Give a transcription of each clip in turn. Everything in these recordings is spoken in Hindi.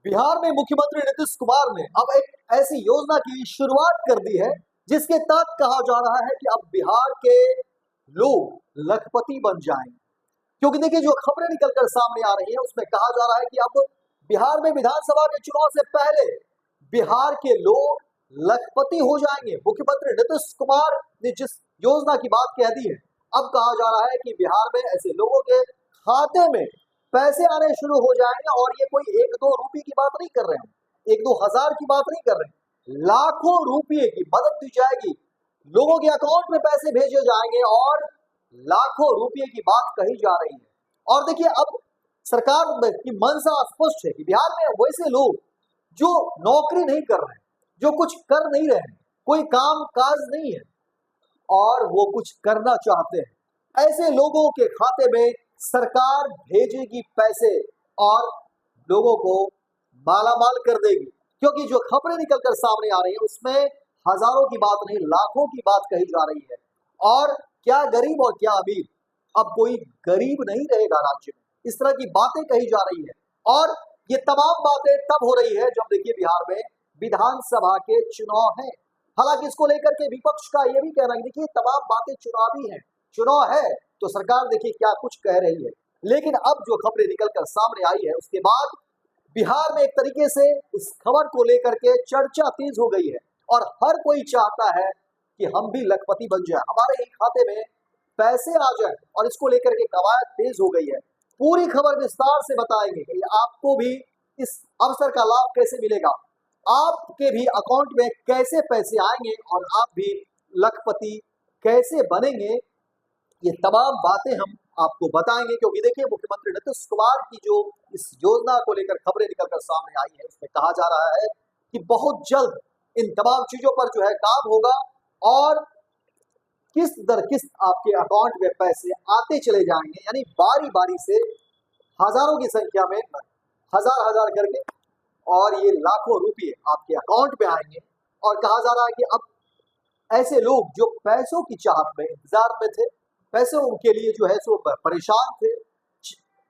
बिहार में मुख्यमंत्री नीतीश कुमार ने अब एक ऐसी योजना की शुरुआत कर दी है जिसके तहत कहा जा रहा है कि अब बिहार के लोग लखपति बन जाएंगे। क्योंकि देखिए जो खबरें निकलकर सामने आ रही है उसमें कहा जा रहा है कि अब बिहार में विधानसभा के चुनाव से पहले बिहार के लोग लखपति हो जाएंगे। मुख्यमंत्री नीतीश कुमार ने जिस योजना की बात कह दी है, अब कहा जा रहा है कि बिहार में ऐसे लोगों के खाते में पैसे आने शुरू हो जाएंगे। और ये कोई 1-2 रुपए की बात नहीं कर रहे हैं, 1-2 हजार की बात नहीं कर रहे हैं, लाखों रुपए की मदद दी जाएगी, लोगों के अकाउंट में पैसे भेजे जाएंगे और लाखों रुपए की बात कही जा रही है। और देखिए अब सरकार की मंशा स्पष्ट है कि बिहार में वैसे लोग जो नौकरी नहीं कर रहे हैं, जो कुछ कर नहीं रहे हैं, कोई काम काज नहीं है और वो कुछ करना चाहते हैं, ऐसे लोगों के खाते में सरकार भेजेगी पैसे और लोगों को मालामाल कर देगी। क्योंकि जो खबरें निकलकर सामने आ रही है उसमें हजारों की बात नहीं, लाखों की बात कही जा रही है। और क्या गरीब और क्या अमीर, अब कोई गरीब नहीं रहेगा राज्य में, इस तरह की बातें कही जा रही है। और ये तमाम बातें तब हो रही है जब देखिए बिहार में विधानसभा के चुनाव हैं। हालांकि इसको लेकर के विपक्ष का ये भी कहना है देखिए तमाम बातें चुनावी हैं, चुनाव है तो सरकार देखिए क्या कुछ कह रही है। लेकिन अब जो खबरें निकलकर सामने आई है उसके बाद बिहार में एक तरीके से इस खबर को लेकर के चर्चा तेज हो गई है और हर कोई चाहता है कि हम भी लखपति बन जाए, हमारे ही खाते में पैसे आ जाए। और इसको लेकर के कवायद तेज हो गई है। पूरी खबर विस्तार से बताएंगे कि आपको भी इस अवसर का लाभ कैसे मिलेगा, आपके भी अकाउंट में कैसे पैसे आएंगे और आप भी लखपति कैसे बनेंगे। ये तमाम बातें हम आपको बताएंगे क्योंकि देखिए मुख्यमंत्री नीतीश कुमार की जो इस योजना को लेकर खबरें निकलकर सामने आई है उसमें कहा जा रहा है कि बहुत जल्द इन तमाम चीजों पर जो है काम होगा और किस्त दर किस्त आपके अकाउंट में पैसे आते चले जाएंगे। यानी बारी बारी से हजारों की संख्या में हजार हजार करके और ये लाखों रुपए आपके अकाउंट में आएंगे। और कहा जा रहा है कि अब ऐसे लोग जो पैसों की चाहत में इंतजार में थे, पैसे उनके लिए जो है सो परेशान थे,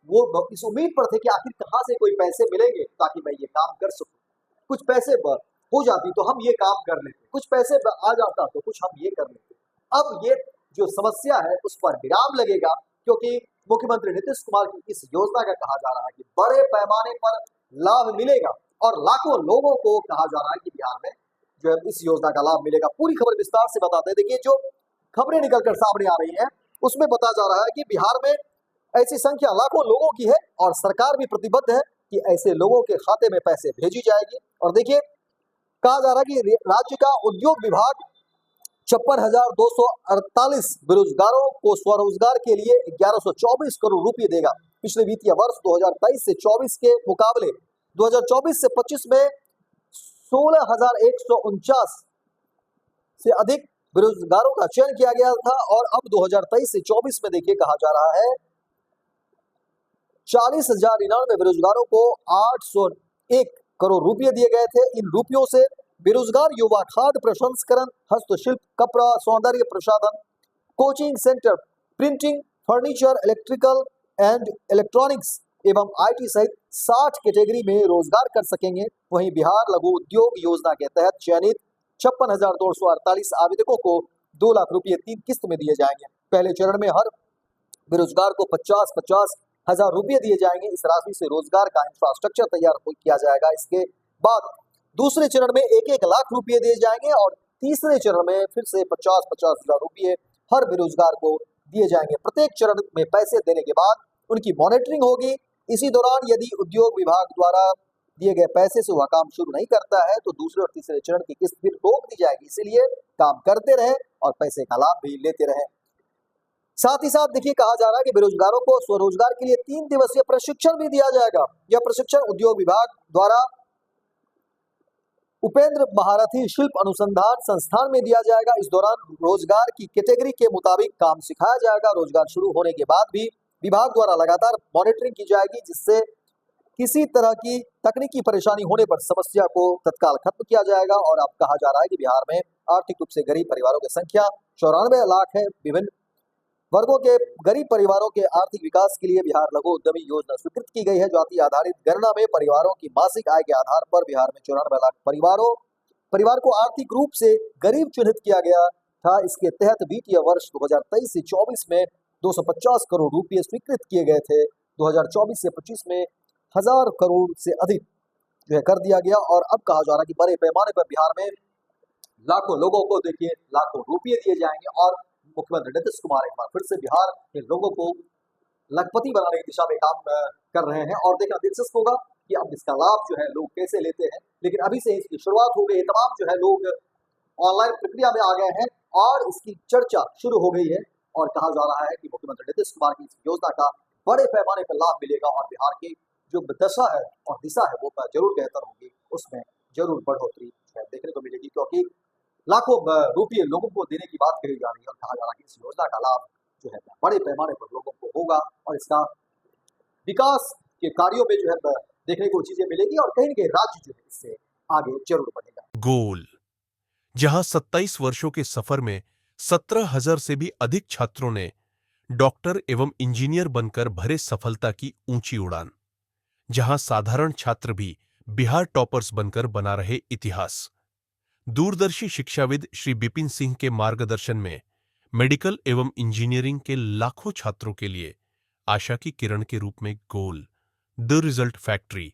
वो इस उम्मीद पर थे कि आखिर कहाँ से कोई पैसे मिलेंगे ताकि मैं ये काम कर सकूं, कुछ पैसे हो जाती तो हम ये काम कर लेते, कुछ पैसे आ जाता तो कुछ हम ये कर लेते। अब ये जो समस्या है उस पर विराम लगेगा क्योंकि मुख्यमंत्री नीतीश कुमार की इस योजना का कहा जा रहा है कि बड़े पैमाने पर लाभ मिलेगा और लाखों लोगों को कहा जा रहा है कि बिहार में जो है इस योजना का लाभ मिलेगा। पूरी खबर विस्तार से बताते हैं। देखिए जो खबरें निकलकर सामने आ रही हैं उसमें बताया जा रहा है कि बिहार में ऐसी संख्या लाखों लोगों की है और सरकार भी प्रतिबद्ध है कि ऐसे लोगों के खाते में पैसे भेजी जाएगी। और देखिए कहा जा रहा है कि राज्य का उद्योग विभाग 56,248 बेरोजगारों को स्वरोजगार के लिए 1124 करोड़ रुपए देगा। पिछले वित्तीय वर्ष 2023 से 24 के मुकाबले 2024 से 25 में 16,149 से अधिक बेरोजगारों का चयन किया गया था और अब 2023 से 24 में देखिए कहा जा रहा है 40,099 बेरोजगारों को 801 करोड़ रुपए दिए गए थे। इन रुपयों से बेरोजगार युवा खाद्य प्रसंस्करण, हस्तशिल्प, कपड़ा, सौंदर्य प्रसाधन, coaching centre, printing, furniture, electrical and electronics एवं आईटी सहित 60 कैटेगरी में रोजगार कर सकेंगे। वहीं बिहार लघु उद्योग योजना के तहत चयनित 56,248 आवेदकों को 2 लाख रुपए 3 किस्त में दिए जाएंगे। पहले चरण में हर बेरोजगार को 50-50 हजार रुपए दिए जाएंगे। इस राशि से रोजगार का इंफ्रास्ट्रक्चर तैयार किया जाएगा। इसके बाद दूसरे चरण में 1-1 लाख रुपए दिए जाएंगे और तीसरे चरण में फिर से 50-50 हजार रुपए हर बेरोजगार को दिए जाएंगे। प्रत्येक चरण में पैसे देने के बाद उनकी मॉनिटरिंग होगी। इसी दौरान यदि उद्योग विभाग द्वारा दिए गए पैसे से वह काम शुरू नहीं करता है तो दूसरे और तीसरे चरण की किस्त फिर रोक दी जाएगी। इसीलिए काम करते रहे और पैसे का लाभ भी लेते रहे। साथ ही साथ देखिए कहा जा रहा है कि बेरोजगारों को स्वरोजगार के लिए 3 दिवसीय प्रशिक्षण भी दिया जाएगा। यह प्रशिक्षण उद्योग विभाग द्वारा उपेंद्र महारथी शिल्प अनुसंधान संस्थान में दिया जाएगा। इस दौरान रोजगार की कैटेगरी के मुताबिक काम सिखाया जाएगा। रोजगार शुरू होने के बाद भी विभाग द्वारा लगातार मॉनिटरिंग की जाएगी जिससे किसी तरह की तकनीकी परेशानी होने पर समस्या को तत्काल खत्म किया जाएगा। और अब कहा जा रहा है कि बिहार में आर्थिक रूप से गरीब परिवारों की संख्या 94 लाख है। विभिन्न वर्गों के गरीब परिवारों के आर्थिक विकास के लिए बिहार लघु उद्यमी योजना स्वीकृत की गई है। जाति आधारित गणना में परिवारों की मासिक आय के आधार पर बिहार में 94 लाख परिवार को आर्थिक रूप से गरीब चिन्हित किया गया था। इसके तहत वित्तीय वर्ष 2023 से 24 में 250 करोड़ रुपए स्वीकृत किए गए थे। 2024 से 25 में 1000 करोड़ से अधिक जो है कर दिया गया। और अब कहा जा रहा है कि बड़े पैमाने पर बिहार में लाखों लोगों को देखिए लाखों रुपये दिए जाएंगे और मुख्यमंत्री नीतीश कुमार एक बार फिर से बिहार के लोगों को लखपति बनाने की दिशा में काम कर रहे हैं। और देखना दिलचस्प होगा कि अब इसका लाभ जो है लोग कैसे लेते हैं, लेकिन अभी से इसकी शुरुआत हो गई है। तमाम जो है लोग ऑनलाइन प्रक्रिया में आ गए हैं और इसकी चर्चा शुरू हो गई है और कहा जा रहा है कि मुख्यमंत्री नीतीश कुमार की इस योजना का बड़े पैमाने पर लाभ मिलेगा और बिहार की जो दशा है और दिशा है वो जरूर बेहतर होगी, उसमें जरूर बढ़ोतरी देखने को मिलेगी, क्योंकि लाखों रुपये लोगों को देने की बात कही जा रही है और कहा जा रहा है कि इस योजना का लाभ जो है बड़े पैमाने पर लोगों को होगा और इसका विकास के कार्यों में जो है देखने को चीजें मिलेगी और कहीं न कहीं राज्य जो है इससे आगे जरूर बढ़ेगा। गोल, जहां 27 वर्षों के सफर में 17,000 से भी अधिक छात्रों ने डॉक्टर एवं इंजीनियर बनकर भरे सफलता की ऊंची उड़ान, जहां साधारण छात्र भी बिहार टॉपर्स बनकर बना रहे इतिहास। दूरदर्शी शिक्षाविद श्री बिपिन सिंह के मार्गदर्शन में मेडिकल एवं इंजीनियरिंग के लाखों छात्रों के लिए आशा की किरण के रूप में गोल, द रिजल्ट फैक्ट्री।